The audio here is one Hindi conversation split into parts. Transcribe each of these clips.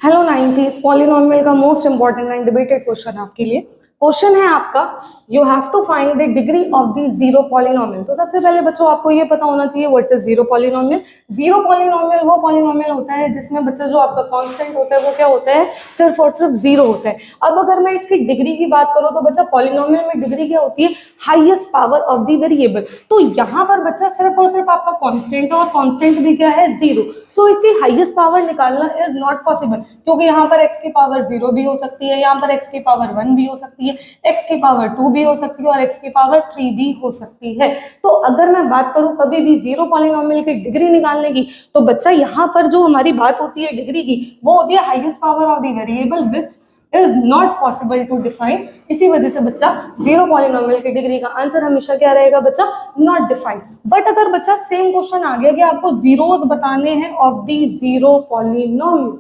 हेलो 90s, पॉलिनोमियल का most important and debated question आपके लिए। क्वेश्चन है आपका, you have to find the degree of the zero polynomial. तो सबसे पहले बच्चों आपको ये पता होना चाहिए what is zero polynomial. Zero polynomial वो पॉलिनोमियल होता है जिसमें बच्चा जो आपका कांस्टेंट होता है वो क्या होता है, सिर्फ और सिर्फ जीरो होता है। अब अगर मैं इसकी डिग्री की बात करूं तो बच्चा पॉलिनोमियल में डिग्री क्या होती है, highest power of the variable. तो यहाँ पर बच्चा सिर्फ और सिर्फ आपका कांस्टेंट है और कांस्टेंट भी क्या है, जीरो। सो इसकी हाईएस्ट पावर निकालना इज नॉट पॉसिबल, क्योंकि यहाँ पर x की पावर 0 भी हो सकती है, यहाँ पर x की पावर 1 भी हो सकती है, x की पावर 2 भी हो सकती है और x की पावर 3 भी हो सकती है। तो अगर मैं बात करूं कभी भी जीरो पॉलिनोमियल की डिग्री निकालने की, तो बच्चा यहाँ पर जो हमारी बात होती है डिग्री की, वो होती है highest power of the variable which is not possible to define. इसी वजह से बच्चा जीरो पॉलिनोमियल की डिग्री का आंसर हमेशा क्या रहेगा बच्चा, नॉट डिफाइन। बट अगर बच्चा सेम क्वेश्चन आ गया कि आपको जीरोस बताने हैं ऑफ द जीरो पॉलिनोमियल,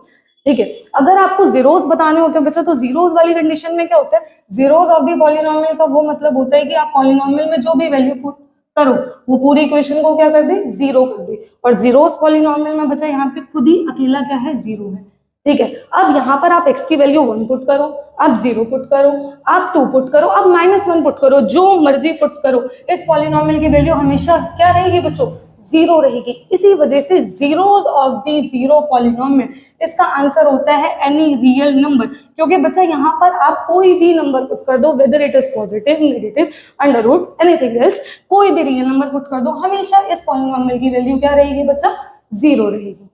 ठीक है, अगर आपको जीरोस बताने होते हैं बच्चा, तो जीरोस वाली कंडीशन में क्या होता है, जीरोस ऑफ द पॉलिनोमियल का वो मतलब होता है कि आप पॉलिनोमियल में जो भी वैल्यू पुट करो वो पूरी इक्वेशन को क्या कर दे, जीरो कर दे। और जीरोस पॉलिनोमियल में बच्चा यहाँ पे खुद ही अकेला क्या है, जीरो है, ठीक है। अब यहाँ पर आप x की वैल्यू 1 पुट करो, आप 0 पुट करो, आप 2 पुट करो, आप -1 पुट करो, जो मर्जी पुट करो, इस पॉलिनोमियल की वैल्यू हमेशा क्या रहेगी बच्चों, जीरो रहेगी। इसी वजह से zeros of the zero polynomial, इसका आंसर होता है एनी रियल नंबर। क्योंकि बच्चा यहाँ पर आप कोई भी नंबर पुट कर दो, whether it is positive, negative, under root, anything else, कोई भी रियल नंबर पुट कर दो, हमेशा इस पॉलिनोमियल की वैल्यू क्या रहेगी बच्चा, जीरो रहेगी।